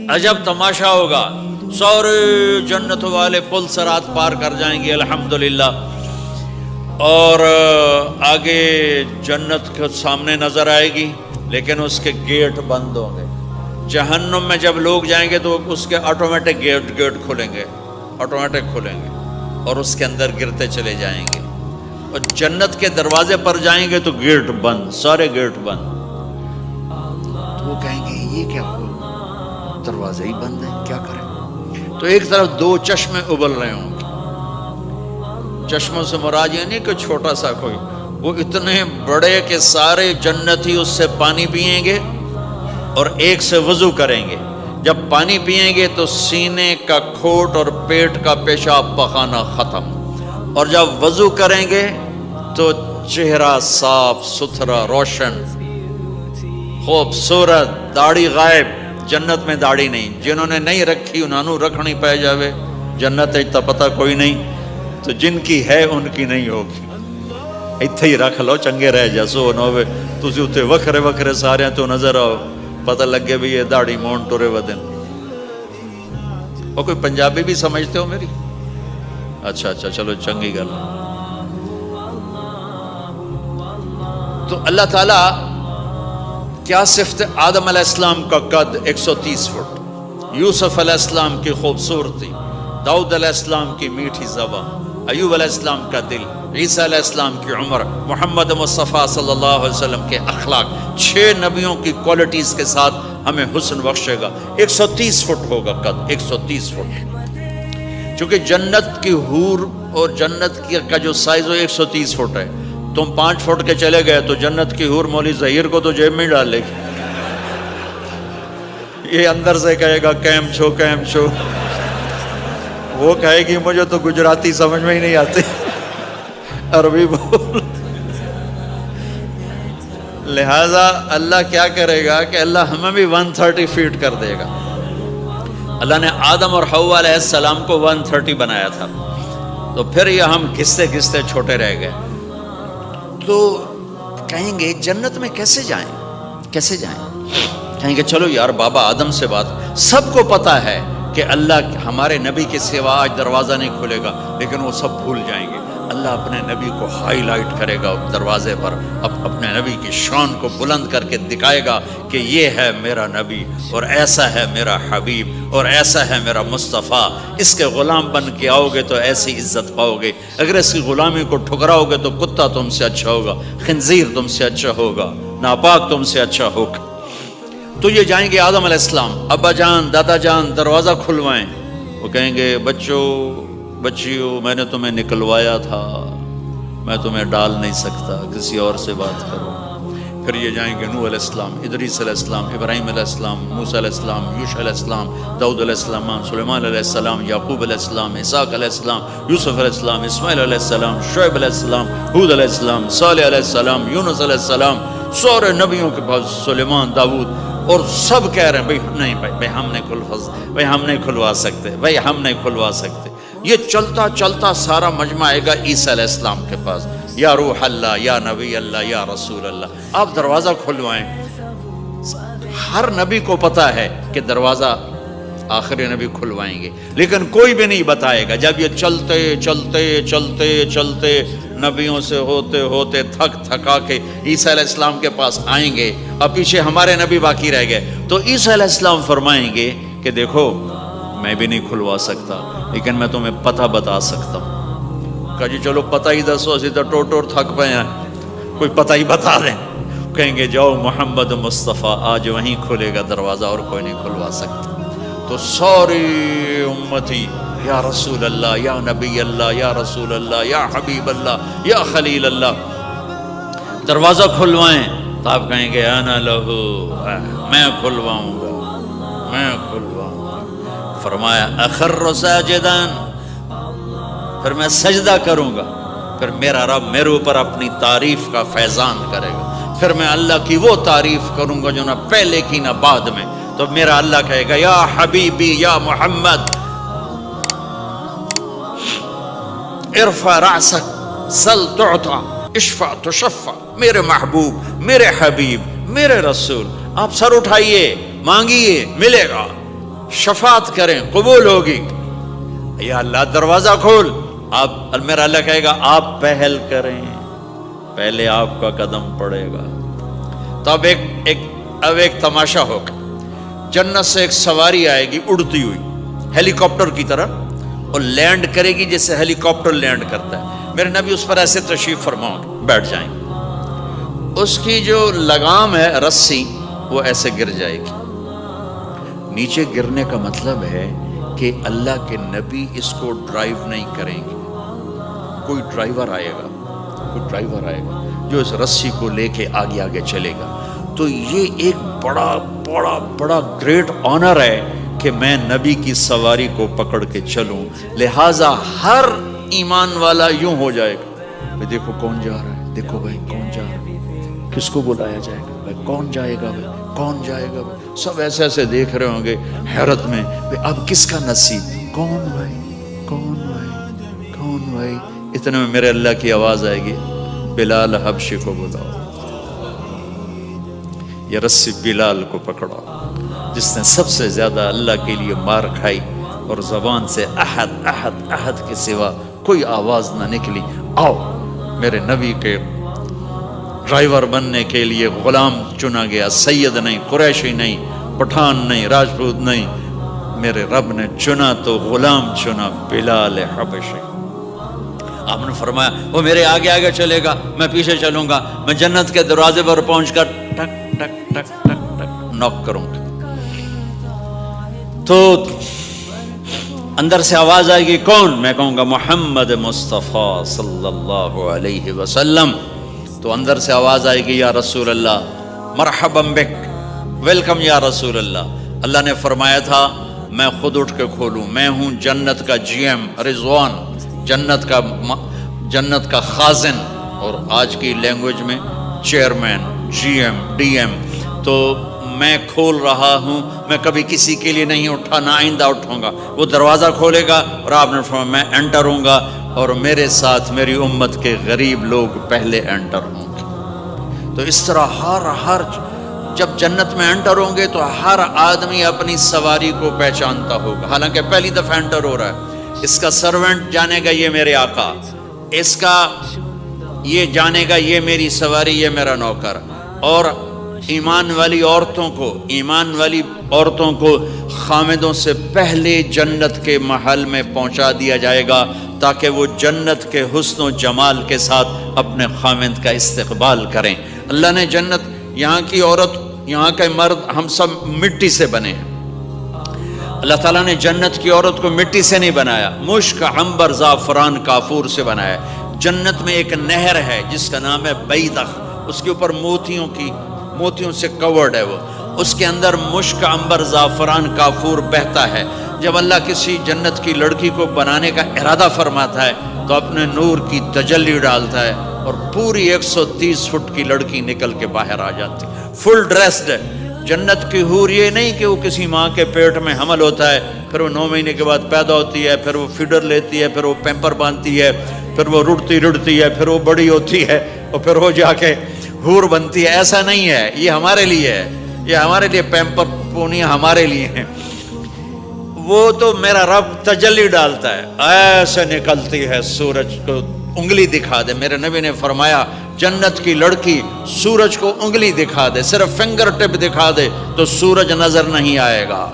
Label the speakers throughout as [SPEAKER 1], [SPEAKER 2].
[SPEAKER 1] عجب تماشا ہوگا، سارے جنت والے پل صراط پار کر جائیں گے الحمدللہ، اور آگے جنت کے سامنے نظر آئے گی لیکن اس کے گیٹ بند ہوں گے۔ جہنم میں جب لوگ جائیں گے تو اس کے آٹومیٹک گیٹ کھلیں گے، آٹومیٹک کھلیں گے اور اس کے اندر گرتے چلے جائیں گے، اور جنت کے دروازے پر جائیں گے تو گیٹ بند، سارے گیٹ بند۔ تو وہ کہیں گے یہ کیا ہوا، دروازے ہی بند ہیں، کیا کریں؟ تو ایک طرف دو چشمے ابل رہے ہوں گے، چشموں سے مراد یہ نہیں کہ چھوٹا سا کوئی، وہ اتنے بڑے کہ سارے جنتی اس سے پانی پئیں گے اور ایک سے وضو کریں گے۔ جب پانی پئیں گے تو سینے کا کھوٹ اور پیٹ کا پیشاب پخانہ ختم، اور جب وضو کریں گے تو چہرہ صاف ستھرا روشن خوبصورت، داڑھی غائب۔ جنت میں داڑھی نہیں، جنہوں نے نہیں رکھی انہوں نے رکھنی پہ جاوے، جنت تا پتہ کوئی نہیں، تو جن کی ہے ان کی نہیں ہوگی۔ اتھے ہی رکھ لو چنگے رہ جاسو نہ ہوئے تسی اتھے وکھرے وکھرے سارے تو نظر آؤ، پتہ لگے بھی یہ داڑھی مون ٹورے ودن۔ اور کوئی پنجابی بھی سمجھتے ہو میری؟ اچھا چلو چنگی گل۔ تو اللہ تعالیٰ کیا صفت آدم علیہ السلام کا قد 130 فٹ، یوسف علیہ السلام کی خوبصورتی، داؤد علیہ السلام کی میٹھی زبان، ایوب علیہ السلام کا دل، عیسیٰ علیہ السلام کی عمر، محمد مصطفیٰ صلی اللہ علیہ وسلم کے اخلاق، 6 نبیوں کی کوالٹیز کے ساتھ ہمیں حسن بخشے گا۔ 130 فٹ ہوگا قد، 130 فٹ، چونکہ جنت کی حور اور جنت کا جو سائز ہے 130 فٹ ہے۔ تم 5 فٹ کے چلے گئے تو جنت کی حور مولی ظہیر کو تو جیب میں ڈال لے گی، یہ اندر سے کہے گا کیم چھو، وہ کہے گی مجھے تو گجراتی سمجھ میں ہی نہیں آتی، عربی بول۔ لہذا اللہ کیا کرے گا کہ اللہ ہمیں بھی 130 فیٹ کر دے گا۔ اللہ نے آدم اور حوا علیہ السلام کو 130 بنایا تھا، تو پھر یہ ہم گھستے چھوٹے رہ گئے۔ تو کہیں گے جنت میں کیسے جائیں؟ کہیں گے چلو یار بابا آدم سے بات، سب کو پتہ ہے کہ اللہ ہمارے نبی کے سوا آج دروازہ نہیں کھلے گا، لیکن وہ سب بھول جائیں گے۔ اللہ اپنے نبی کو ہائی لائٹ کرے گا دروازے پر، اپنے نبی کی شان کو بلند کر کے دکھائے گا کہ یہ ہے میرا نبی، اور ایسا ہے میرا حبیب، اور ایسا ہے میرا مصطفیٰ۔ اس کے غلام بن کے آؤ گے تو ایسی عزت پاؤ گے، اگر اس کی غلامی کو ٹھکراؤ گے تو کتا تم سے اچھا ہوگا، خنزیر تم سے اچھا ہوگا، ناپاک تم سے اچھا ہوگا۔ تو یہ جائیں گے آدم علیہ السلام، ابا جان دادا جان دروازہ کھلوائیں۔ وہ کہیں گے بچیو میں نے تمہیں نکلوایا تھا، میں تمہیں ڈال نہیں سکتا، کسی اور سے بات کرو۔ پھر یہ جائیں گے نوح علیہ السلام، ادریس علیہ السلام، ابراہیم علیہ السلام، موسیٰ علیہ السلام، یوشع علیہ السلام، داؤد علیہ السلام، سلیمان علیہ السلام، یعقوب علیہ السلام، اسحاق علیہ السلام، یوسف علیہ السلام، اسماعیل علیہ السلام، شعیب علیہ السلام، ہود علیہ السلام، صالح علیہ السلام، یونس علیہ السلام، سارے نبیوں کے پاس، سلیمان، داؤد، اور سب کہہ رہے ہیں بھائی نہیں بھائی ہم نہیں کھلوا سکتے۔ یہ چلتا سارا مجمع آئے گا عیسیٰ علیہ السلام کے پاس، یا روح اللہ، یا نبی اللہ، یا رسول اللہ، آپ دروازہ کھلوائیں۔ ہر نبی کو پتا ہے کہ دروازہ آخری نبی کھلوائیں گے، لیکن کوئی بھی نہیں بتائے گا۔ جب یہ چلتے نبیوں سے ہوتے تھکا کے عیسیٰ علیہ السلام کے پاس آئیں گے، اب پیچھے ہمارے نبی باقی رہ گئے، تو عیسیٰ علیہ السلام فرمائیں گے کہ دیکھو میں بھی نہیں کھلوا سکتا، لیکن میں تمہیں پتہ بتا سکتا ہوں۔ کہا جی چلو پتہ ہی دسو، اسی تو ٹور تھک پے ہیں، کوئی پتہ ہی بتا دیں۔ کہیں گے جاؤ محمد مصطفیٰ، آج وہیں کھلے گا دروازہ، اور کوئی نہیں کھلوا سکتا۔ تو ساری امتی یا رسول اللہ، یا نبی اللہ، یا رسول اللہ، یا حبیب اللہ، یا خلیل اللہ، دروازہ کھلوائیں۔ تو آپ کہیں گے انا لہو، میں کھلواؤں گا۔ فرمایا اخر ساجدان، پھر میں سجدہ کروں گا، پھر میرا رب میرے اوپر اپنی تعریف کا فیضان کرے گا، پھر میں اللہ کی وہ تعریف کروں گا جو نہ پہلے کی نہ بعد میں۔ تو میرا اللہ کہے گا یا حبیبی یا محمد ارفع رأسک سل تعطا اشفع تشفع، میرے محبوب، میرے حبیب، میرے رسول، آپ سر اٹھائیے، مانگیے، ملے گا۔ شفاعت کریں قبول ہوگی. یا اللہ دروازہ کھول. آپ میرا اللہ کہے گا آپ پہل کریں, پہلے آپ کا قدم پڑے گا. تو اب ایک تماشا ہوگا. جنت سے ایک سواری آئے گی اڑتی ہوئی ہیلی کاپٹر کی طرح, اور لینڈ کرے گی جیسے ہیلی کاپٹر لینڈ کرتا ہے. میرے نبی اس پر ایسے تشریف فرماؤں گے, بیٹھ جائیں گے. اس کی جو لگام ہے رسی وہ ایسے گر جائے گی. نیچے گرنے کا مطلب ہے کہ اللہ کے نبی اس کو ڈرائیو نہیں کریں گے. کوئی ڈرائیور آئے گا جو اس رسی کو لے کے آگے آگے چلے گا. تو یہ ایک بڑا بڑا بڑا گریٹ آنر ہے کہ میں نبی کی سواری کو پکڑ کے چلوں. لہٰذا ہر ایمان والا یوں ہو جائے گا, دیکھو کون جا رہا ہے, دیکھو بھائی کون جا رہا ہے, کس کو بلایا جائے گا, بھائی کون جائے گا, بھائی کون جائے گا. بھائی سب ایسے ایسے دیکھ رہے ہوں گے حیرت میں, اب کس کا نصیب, کون بھائی کون بھائی کون بھائی. اتنے میں میرے اللہ کی آواز آئے گی, بلال حبشی کو بلاؤ. یہ رسی بلال کو پکڑا جس نے سب سے زیادہ اللہ کے لیے مار کھائی, اور زبان سے احد احد احد کے سوا کوئی آواز نہ نکلی. آؤ, میرے نبی کے ڈرائیور بننے کے لیے غلام چنا گیا. سید نہیں, قریشی نہیں, پٹھان نہیں, راجپوت نہیں, میرے رب نے چنا تو غلام چنا, بلال حبشی. آپ نے فرمایا وہ میرے آگے آگے چلے گا, میں پیچھے چلوں گا. میں جنت کے دروازے پر پہنچ کر ٹک ٹک ٹک ٹک ٹک نوک کروں گا. تو اندر سے آواز آئے گی, کون؟ میں کہوں گا محمد مصطفیٰ صلی اللہ علیہ وسلم. تو اندر سے آواز آئے گی, یا رسول اللہ, مرحبا بک, ویلکم یا رسول اللہ. اللہ نے فرمایا تھا میں خود اٹھ کے کھولوں. میں ہوں جنت کا جی ایم رضوان, جنت کا خازن, اور آج کی لینگویج میں chairman, G M, D M. تو میں کھول رہا ہوں, میں کبھی کسی کے لیے نہیں اٹھا, نہ آئندہ اٹھوں گا. وہ دروازہ کھولے گا اور آپ نے فرمایا میں انٹر ہوں گا, اور میرے ساتھ میری امت کے غریب لوگ پہلے انٹر ہوں گے. تو اس طرح ہر جب جنت میں انٹر ہوں گے تو ہر آدمی اپنی سواری کو پہچانتا ہوگا. حالانکہ پہلی دفعہ انٹر ہو رہا ہے. اس کا سرونٹ جانے گا یہ میرے آقا, اس کا یہ جانے گا یہ میری سواری, یہ میرا نوکر. اور ایمان والی عورتوں کو خامدوں سے پہلے جنت کے محل میں پہنچا دیا جائے گا, تاکہ وہ جنت کے حسن و جمال کے ساتھ اپنے خامد کا استقبال کریں. اللہ نے جنت, یہاں کی عورت, یہاں کے مرد, ہم سب مٹی سے بنے ہیں. اللہ تعالیٰ نے جنت کی عورت کو مٹی سے نہیں بنایا, مشک, عنبر, زعفران, کافور سے بنایا. جنت میں ایک نہر ہے جس کا نام ہے بیدخ, اس کے اوپر موتیوں سے کورڈ ہے. وہ اس کے اندر مشک, عنبر, زعفران, کافور بہتا ہے. جب اللہ کسی جنت کی لڑکی کو بنانے کا ارادہ فرماتا ہے تو اپنے نور کی تجلی ڈالتا ہے, اور پوری 130 فٹ کی لڑکی نکل کے باہر آ جاتی, فل ڈریسڈ ہے. جنت کی حور یہ نہیں کہ وہ کسی ماں کے پیٹ میں حمل ہوتا ہے, پھر وہ 9 مہینے کے بعد پیدا ہوتی ہے, پھر وہ فیڈر لیتی ہے, پھر وہ پیمپر باندھتی ہے, پھر وہ رڑتی ہے, پھر وہ بڑی ہوتی ہے, اور پھر وہ جا کے حور بنتی ہے. ایسا نہیں ہے, یہ ہمارے لیے ہے, یہ ہمارے لیے پیمپر پونی ہمارے لیے ہیں. وہ تو میرا رب تجلی ڈالتا ہے, ایسے نکلتی ہے سورج کو انگلی دکھا دے. میرے نبی نے فرمایا جنت کی لڑکی سورج کو انگلی دکھا دے, صرف فنگر ٹپ دکھا دے تو سورج نظر نہیں آئے گا.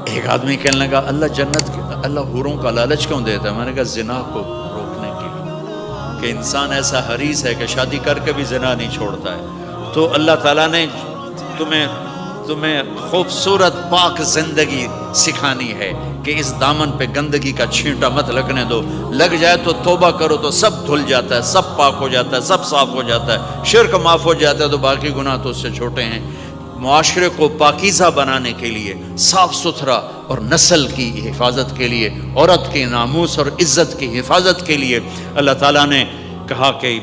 [SPEAKER 1] ایک آدمی کہنے لگا اللہ حوروں کا لالچ کیوں دیتا ہے؟ میں نے کہا زنا کو روکنے کے لیے, کہ انسان ایسا حریص ہے کہ شادی کر کے بھی زنا نہیں چھوڑتا ہے. تو اللہ تعالیٰ نے تمہیں خوبصورت پاک زندگی سکھانی ہے کہ اس دامن پہ گندگی کا چھینٹا مت لگنے دو. لگ جائے تو توبہ کرو تو سب دھل جاتا ہے, سب پاک ہو جاتا ہے, سب صاف ہو جاتا ہے, شرک معاف ہو جاتا ہے, تو باقی گناہ تو اس سے چھوٹے ہیں. معاشرے کو پاکیزہ بنانے کے لیے, صاف ستھرا, اور نسل کی حفاظت کے لیے, عورت کے ناموس اور عزت کی حفاظت کے لیے اللہ تعالیٰ نے کہا کہ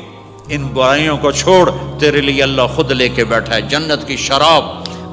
[SPEAKER 1] ان برائیوں کو چھوڑ, تیرے لیے اللہ خود لے کے بیٹھا ہے جنت کی شراب.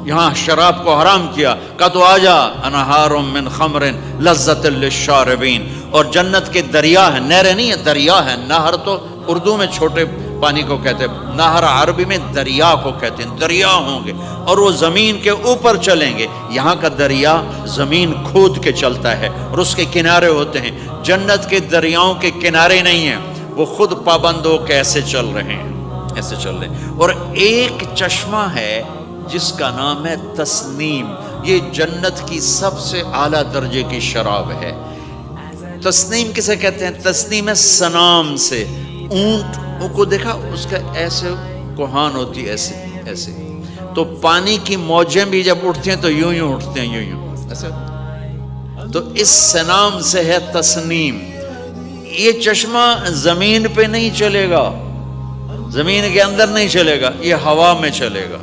[SPEAKER 1] یہاں شراب کو حرام کیا, کہا تو آجا انہار من خمر لذت للشاربین. اور جنت کے دریا ہیں, نہریں نہیں ہیں, دریا ہیں. نہر تو اردو میں چھوٹے پانی کو کہتے ہیں، نہر عربی میں دریا کو کہتے ہیں، دریا ہوں گے اور وہ زمین کے اوپر چلیں گے۔ یہاں کا دریا زمین کھود کے چلتا ہے اور اس کے کنارے ہوتے ہیں۔ جنت کے دریاؤں کے کنارے نہیں ہیں، وہ خود پابند ہو کے ایسے چل رہے ہیں، ایسے چل رہے ہیں۔ اور ایک چشمہ ہے جس کا نام ہے تسنیم، یہ جنت کی سب سے اعلیٰ درجے کی شراب ہے۔ تسنیم کسے کہتے ہیں؟ تسنیم ہے سنام سے، اونٹ کو دیکھا اس کا ایسے کوہان ہوتی ہے، ایسے ایسے، تو پانی کی موجیں بھی جب اٹھتی ہیں تو یوں یوں اٹھتے ہیں، یوں یوں ایسے، تو اس سنام سے ہے تسنیم۔ یہ چشمہ زمین پہ نہیں چلے گا، زمین کے اندر نہیں چلے گا، یہ ہوا میں چلے گا،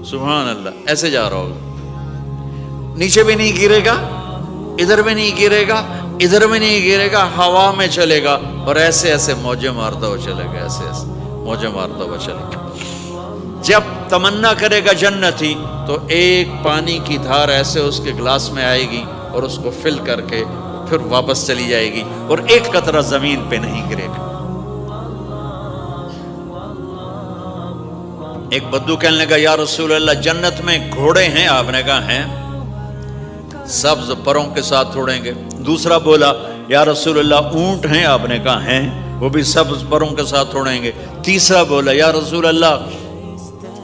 [SPEAKER 1] سبحان اللہ، ایسے جا رہا ہوگا، نیچے بھی نہیں گرے گا، ادھر بھی نہیں گرے گا، ادھر میں نہیں گرے گا، ہوا میں چلے گا اور ایسے ایسے موجیں مارتا ہوا چلے گا، ایسے ایسے موجیں مارتا ہوا چلے گا۔ جب تمنا کرے گا جنتی تو ایک پانی کی دھار ایسے اس کے گلاس میں آئے گی اور اس کو فل کر کے پھر واپس چلی جائے گی اور ایک قطرہ زمین پہ نہیں گرے گا۔ ایک بدو کہنے لگا یا رسول اللہ جنت میں گھوڑے ہیں؟ آپ نے کہا ہیں، سبز پروں کے ساتھ اڑیں گے۔ دوسرا بولا یا رسول اللہ اونٹ ہیں؟ آپ نے کہا ہیں، وہ بھی سبز پروں کے ساتھ اڑیں گے۔ تیسرا بولا یا رسول اللہ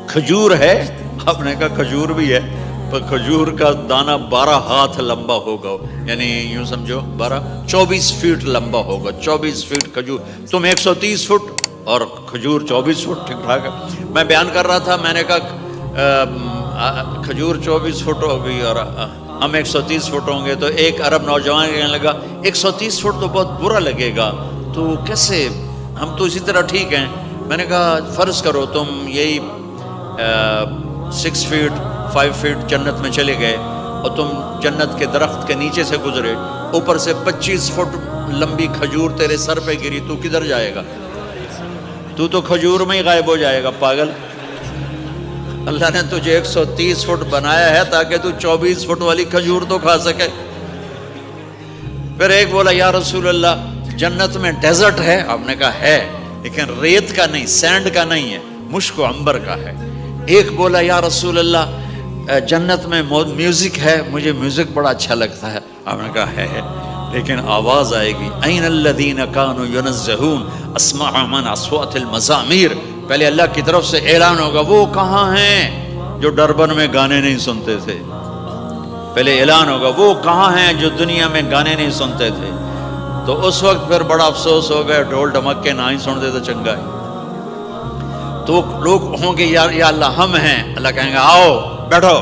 [SPEAKER 1] کھجور ہے؟ آپ نے کہا کھجور بھی ہے، پر کھجور کا دانہ 12 ہاتھ لمبا ہوگا، یعنی یوں سمجھو 24 فٹ لمبا ہوگا، 24 فٹ کھجور، تم 130 فٹ اور کھجور 24 فٹ، ٹھیک ٹھاک ہے۔ میں بیان کر رہا تھا، میں نے کہا کھجور 24 فٹ ہوگی اور ہم 130 فٹ ہوں گے، تو ایک عرب نوجوان کہنے لگا 130 فٹ تو بہت برا لگے گا، تو کیسے، ہم تو اسی طرح ٹھیک ہیں۔ میں نے کہا فرض کرو تم یہی 6 فٹ 5 فٹ جنت میں چلے گئے اور تم جنت کے درخت کے نیچے سے گزرے، اوپر سے 25 فٹ لمبی کھجور تیرے سر پہ گری، تو کدھر جائے گا؟ تو کھجور میں ہی غائب ہو جائے گا، پاگل۔ اللہ نے تجھے 130 فٹ بنایا ہے تاکہ تو 24 فٹ والی کھجور تو کھا سکے۔ پھر ایک بولا یا رسول اللہ جنت میں ڈیزرٹ ہے؟ آپ نے کہا ہے، لیکن ریت کا نہیں، سینڈ کا نہیں ہے، مشک و عنبر کا ہے۔ ایک بولا یا رسول اللہ جنت میں میوزک ہے؟ مجھے میوزک بڑا اچھا لگتا ہے۔ آپ نے کہا ہے، لیکن آواز آئے گی این الذین کانوا ینزہون اسمع من اصوات المزامیر، پہلے اللہ کی طرف سے اعلان ہوگا وہ کہاں ہیں جو ڈربن میں گانے نہیں سنتے تھے، پہلے اعلان ہوگا وہ کہاں ہیں جو دنیا میں گانے نہیں سنتے تھے، تو اس وقت پھر بڑا افسوس ہوگا، ڈھول ڈھمکے نہ ہی سنتے تو چنگا ہے۔ تو لوگ ہوں گے یا اللہ ہم ہیں، اللہ کہیں گا آؤ بیٹھو،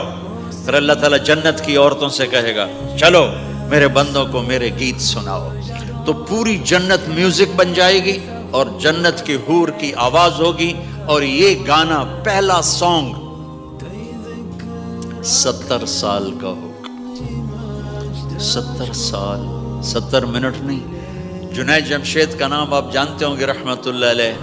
[SPEAKER 1] پھر اللہ تعالیٰ جنت کی عورتوں سے کہے گا چلو میرے بندوں کو میرے گیت سناؤ، تو پوری جنت میوزک بن جائے گی اور جنت کی حور کی آواز ہوگی، اور یہ گانا پہلا سانگ 70 سال کا ہوگا، 70 سال، 70 منٹ نہیں۔ جنید جمشید کا نام آپ جانتے ہوں گے رحمت اللہ علیہ،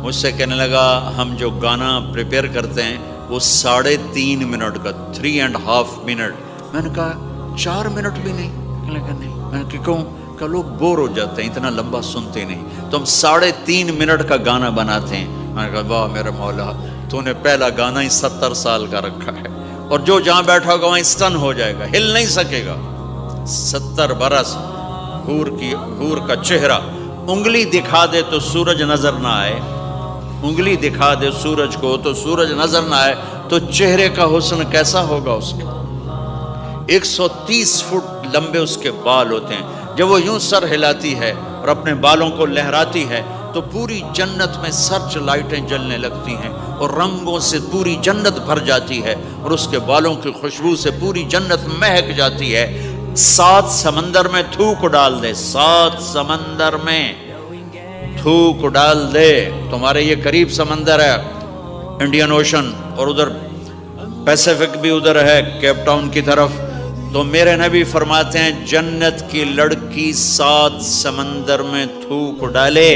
[SPEAKER 1] مجھ سے کہنے لگا ہم جو گانا پریپیئر کرتے ہیں وہ 3.5 منٹ کا، 3.5 منٹ۔ میں نے کہا 4 منٹ بھی نہیں؟ کہنے لگا نہیں۔ میں نے کہا کیوں؟ کہ لوگ بور ہو جاتے ہیں، اتنا لمبا سنتے نہیں، تو ہم 3.5 منٹ کا گانا بناتے ہیں۔ میں نے کہا واہ میرے مولا، تو نے پہلا گانا ہی 70 سال کا رکھا ہے، اور جو جہاں بیٹھا ہوگا وہیں اسٹن ہو جائے گا، ہل نہیں سکے گا۔ 70 برس حور کا چہرہ، انگلی دکھا دے تو سورج نظر نہ آئے، انگلی دکھا دے سورج کو تو سورج نظر نہ آئے، تو چہرے کا حسن کیسا ہوگا اس کے؟ 130 فٹ لمبے اس کے بال ہوتے ہیں، جب وہ یوں سر ہلاتی ہے اور اپنے بالوں کو لہراتی ہے تو پوری جنت میں سرچ لائٹیں جلنے لگتی ہیں اور رنگوں سے پوری جنت بھر جاتی ہے، اور اس کے بالوں کی خوشبو سے پوری جنت مہک جاتی ہے۔ 7 سمندر میں تھوک ڈال دے، 7 سمندر میں تھوک ڈال دے، تمہارے یہ قریب سمندر ہے انڈین اوشن، اور ادھر پیسیفک بھی ادھر ہے کیپ ٹاؤن کی طرف، تو میرے نبی فرماتے ہیں جنت کی لڑکی 7 سمندر میں تھوک ڈالے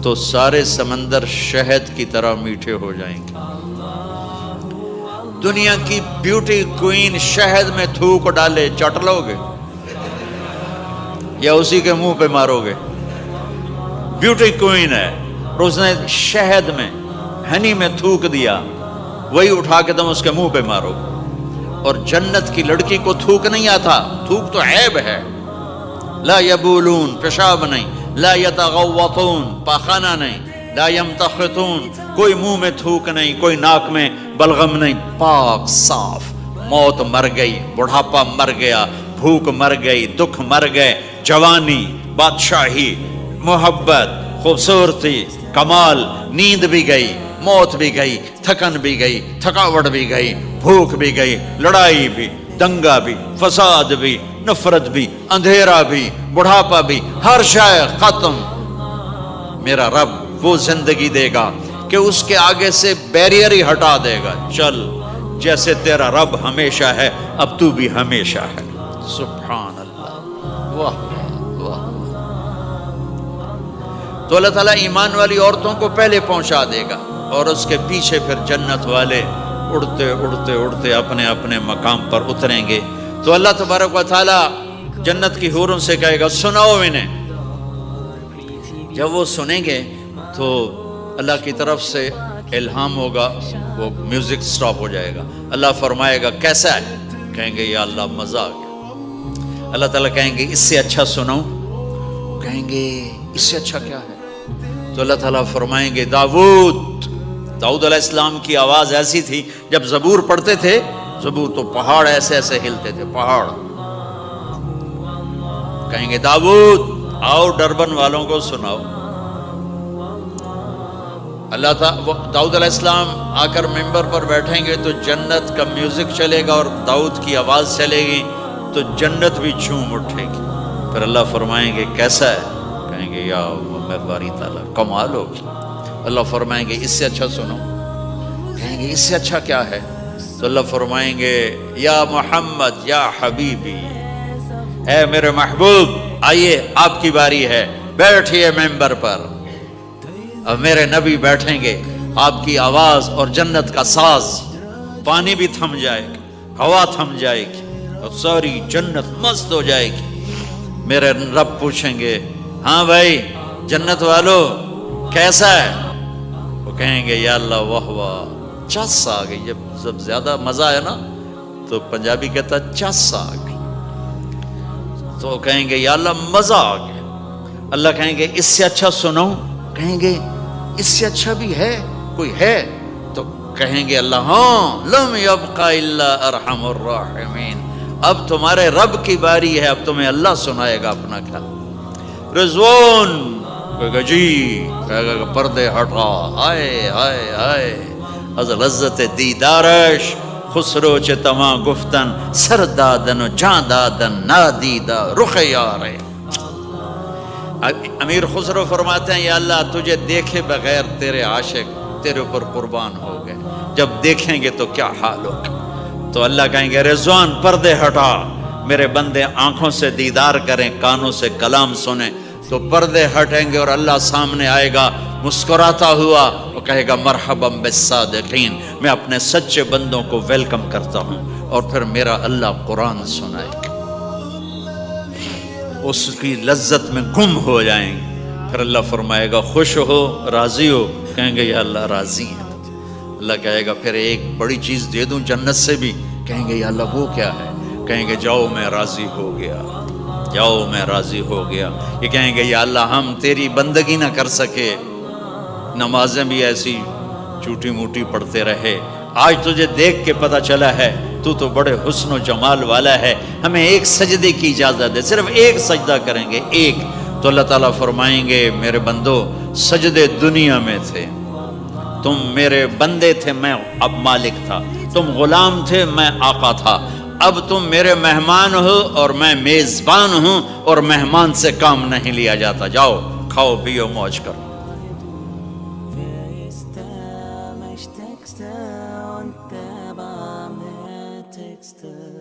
[SPEAKER 1] تو سارے سمندر شہد کی طرح میٹھے ہو جائیں گے۔ دنیا کی بیوٹی کوئین شہد میں تھوک ڈالے، چٹ لو گے یا اسی کے منہ پہ مارو گے؟ بیوٹی کوئین ہے، اور اس نے شہد میں ہنی میں تھوک دیا، وہی اٹھا کے تم اس کے منہ پہ مارو گے۔ اور جنت کی لڑکی کو تھوک نہیں آتا، تھوک تو عیب ہے۔ لا یبولون، پیشاب نہیں، لا یتغوطون، پاخانہ نہیں، لا یمتخطون، کوئی منہ میں تھوک نہیں، کوئی ناک میں بلغم نہیں، پاک صاف۔ موت مر گئی، بڑھاپا مر گیا، بھوک مر گئی، دکھ مر گئے، جوانی، بادشاہی، محبت، خوبصورتی، کمال، نیند بھی گئی، موت بھی گئی، تھکن بھی گئی، تھکاوٹ بھی گئی، بھوک بھی گئی، لڑائی بھی، دنگا بھی، فساد بھی، نفرت بھی، اندھیرا بھی، بڑھاپا بھی، ہر شے ختم۔ میرا رب وہ زندگی دے گا کہ اس کے آگے سے بیریئر ہی ہٹا دے گا، چل جیسے تیرا رب ہمیشہ ہے اب تو بھی ہمیشہ ہے۔ سبحان اللہ، واہ واہ۔ تو اللہ تعالیٰ ایمان والی عورتوں کو پہلے پہنچا دے گا اور اس کے پیچھے پھر جنت والے اڑتے اڑتے اڑتے اپنے اپنے مقام پر اتریں گے۔ تو اللہ تبارک و تعالیٰ جنت کی حوروں سے کہے گا سناؤ انہیں۔ جب وہ سنیں گے تو اللہ کی طرف سے الہام ہوگا، وہ میوزک سٹاپ ہو جائے گا، اللہ فرمائے گا کیسا ہے؟ کہیں گے یا اللہ مزہ آ گیا۔ اللہ تعالیٰ کہیں گے اس سے اچھا سناؤں؟ کہیں گے اس سے اچھا کیا ہے؟ تو اللہ تعالیٰ فرمائیں گے داؤد علیہ السلام کی آواز ایسی تھی، جب زبور پڑھتے تھے، زبور تو پہاڑ ایسے ایسے ہلتے تھے، پہاڑ۔ کہیں گے داؤد آؤ ڈربن والوں کو سناؤ۔ اللہ تعالیٰ داؤد علیہ السلام آ کر ممبر پر بیٹھیں گے تو جنت کا میوزک چلے گا اور داؤد کی آواز چلے گی تو جنت بھی جھوم اٹھے گی۔ پھر اللہ فرمائیں گے کیسا ہے؟ کہیں گے یا میں باری تعالیٰ کمال ہوگی۔ اللہ فرمائیں گے اس سے اچھا سنو۔ کہیں گے اس سے اچھا کیا ہے؟ تو اللہ فرمائیں گے یا محمد یا حبیبی، اے میرے محبوب آئیے آپ کی باری ہے، بیٹھیے ممبر پر۔ اب میرے نبی بیٹھیں گے، آپ کی آواز اور جنت کا ساز، پانی بھی تھم جائے گا، ہوا تھم جائے گی اور ساری جنت مست ہو جائے گی۔ میرے رب پوچھیں گے ہاں بھائی جنت والو کیسا ہے؟ وہ کہیں گے یا اللہ واہ واہ، چس آ گئی۔ جب زیادہ مزہ ہے نا تو پنجابی کہتا چس آ گئی، تو کہیں گے یا اللہ مزہ آ گیا۔ اللہ کہیں گے اس سے اچھا سنو؟ کہیں گے اس سے اچھا بھی ہے، کوئی ہے؟ تو کہیں گے اللہ ہاں لم یبق الا ارحم الراحمین، اب تمہارے رب کی باری ہے، اب تمہیں اللہ سنائے گا اپنا خیال۔ رضوان کہے گا جی، کہے گا پردے ہٹا، ہائے ہائے ہائے از لذت دیدارش خسرو چه تما گفتن سر دادن و جان دادن نادیدہ رخ یارے۔ امیر خسرو فرماتے ہیں یا اللہ تجھے دیکھے بغیر تیرے عاشق تیرے اوپر قربان ہو گئے، جب دیکھیں گے تو کیا حال ہوگا؟ تو اللہ کہیں گے رضوان پردے ہٹا، میرے بندے آنکھوں سے دیدار کریں، کانوں سے کلام سنیں۔ تو پردے ہٹیں گے اور اللہ سامنے آئے گا مسکراتا ہوا، وہ کہے گا مرحبا بالصادقین، میں اپنے سچے بندوں کو ویلکم کرتا ہوں۔ اور پھر میرا اللہ قرآن سنائے گا، اس کی لذت میں گم ہو جائیں گے۔ پھر اللہ فرمائے گا خوش ہو، راضی ہو؟ کہیں گے یا اللہ راضی ہیں۔ اللہ کہے گا پھر ایک بڑی چیز دے دوں جنت سے بھی؟ کہیں گے یا اللہ وہ کیا ہے؟ کہیں گے جاؤ میں راضی ہو گیا، جاؤ میں راضی ہو گیا۔ یہ کہیں گے یا اللہ ہم تیری بندگی نہ کر سکے، نمازیں بھی ایسی چوٹی موٹی پڑھتے رہے، آج تجھے دیکھ کے پتہ چلا ہے تو بڑے حسن و جمال والا ہے، ہمیں ایک سجدے کی اجازت دے، صرف ایک سجدہ کریں گے، ایک۔ تو اللہ تعالیٰ فرمائیں گے میرے بندو سجدے دنیا میں تھے، تم میرے بندے تھے، میں اب مالک تھا، تم غلام تھے، میں آقا تھا، اب تم میرے مہمان ہو اور میں میزبان ہوں، اور مہمان سے کام نہیں لیا جاتا، جاؤ کھاؤ پیو موج کرو۔
[SPEAKER 2] Wer ist der Mächtigste und der